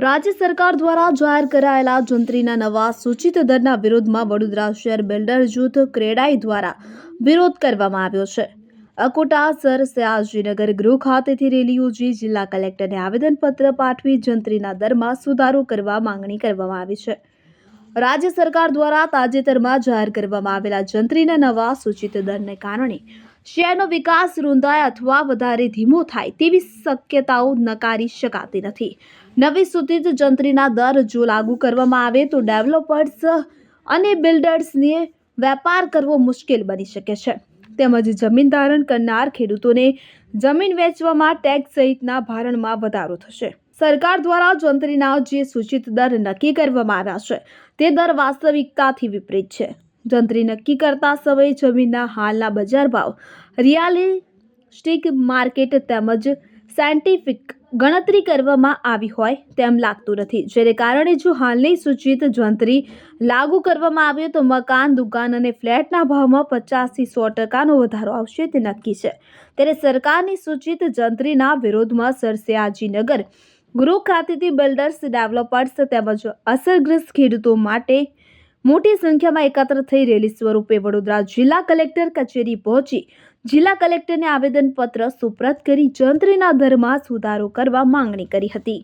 રાજ્ય સરકાર દ્વારા જાહેર કરાયેલા જંત્રીના નવા સૂચિત દરના વિરોધમાં વડોદરા શહેર બિલ્ડર જૂથ ક્રેડાઈ દ્વારા વિરોધ કરવામાં આવ્યો છે। અકોટા સર સયાજીનગર ગૃહ ખાતેથી રેલી યોજી જિલ્લા કલેક્ટરને આવેદનપત્ર પાઠવી જંત્રીના દરમાં સુધારો કરવા માંગણી કરવામાં આવી છે। રાજ્ય સરકાર દ્વારા તાજેતરમાં જાહેર કરવામાં આવેલા જંત્રીના નવા સૂચિત દરને કારણે શહેરનો વિકાસ રૂંધાય અથવા વધારે ધીમો થાય તેવી શક્યતાઓ નકારી શકાતી નથી। નવી સૂચિત જંત્રીના દર જો લાગુ કરવામાં આવે તો ડેવલપર્સ અને બિલ્ડર્સને વેપાર કરવો મુશ્કેલ બની શકે છે, તેમજ જમીન ધારણ કરનાર ખેડૂતોને જમીન વેચવામાં ટેક્સ સહિતના ભારણમાં વધારો થશે। સરકાર દ્વારા જંત્રીના જે સૂચિત દર નક્કી કરવામાં આવ્યા છે તે દર વાસ્તવિકતાથી વિપરીત છે। જંત્રી નક્કી કરતા સમયે જમીનના હાલના બજાર ભાવ, રિયાલિસ્ટિક માર્કેટ તેમજ સાયન્ટિફિક ગણતરી કરવામાં આવી હોય તેમ લાગતું નથી, જેને કારણે જો હાલની સૂચિત જંત્રી લાગુ કરવામાં આવે તો મકાન, દુકાન અને ફ્લેટના ભાવમાં 50 થી 100% વધારો આવશે તે નક્કી છે। ત્યારે સરકારની સૂચિત જંત્રીના વિરોધમાં સરસયાજીનગર ગૃહ ખાતેથી બિલ્ડર્સ, ડેવલપર્સ તેમજ અસરગ્રસ્ત ખેડૂતો માટે મોટી સંખ્યામાં એકત્ર થઈ રેલી સ્વરૂપે વડોદરા જિલ્લા કલેક્ટર કચેરી પહોંચી જિલ્લા કલેક્ટરને આવેદનપત્ર સુપ્રત કરી જંત્રીના દરમાં સુધારો કરવા માંગણી કરી હતી।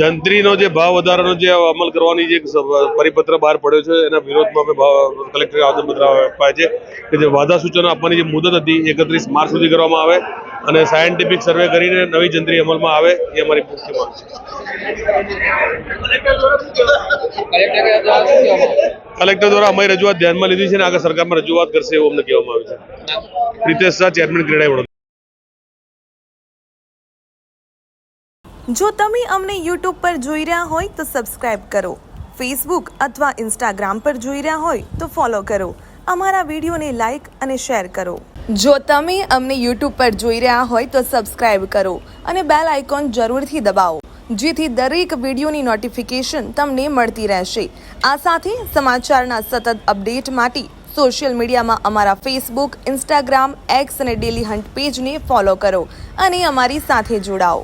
જંત્રીનો જે ભાવ વધારાનો જે અમલ કરવાની જે પરિપત્ર બહાર પડ્યો છે એના વિરોધમાં અમે કલેક્ટરે આવેદનપત્ર આપ્યા છે કે જે વાદા સૂચનો આપવાની જે મુદત હતી 31 માર્ચ સુધી કરવામાં આવે અને સાયન્ટિફિક સર્વે કરીને નવી જંત્રી અમલમાં આવે એ અમારી મુખ્ય માંગ છે। કલેક્ટર દ્વારા અમારી રજૂઆત ધ્યાનમાં લીધી છે અને આગળ સરકારમાં રજૂઆત કરશે એવું અમને કહેવામાં આવ્યું છે। પ્રિતેશ શાહ, ચેરમેન ક્રેડાઈ વડોદરા। જો તમે અમને YouTube પર જોઈ રહ્યા હોય તો સબસ્ક્રાઇબ કરો, Facebook અથવા Instagram પર જોઈ રહ્યા હોય તો ફોલો કરો, અમારા વિડીયોને લાઇક અને શેર કરો। જો તમે અમને YouTube પર જોઈ રહ્યા હોય તો સબસ્ક્રાઇબ કરો અને બેલ આઇકોન જરૂરથી દબાવો, જેથી દરેક વિડીયોની નોટિફિકેશન તમને મળતી રહેશે। આ સાથે સમાચારના સતત અપડેટ માટે સોશિયલ મીડિયામાં અમારા Facebook, Instagram, X અને ડેલી હન્ટ પેજને ફોલો કરો અને અમારી સાથે જોડાઓ।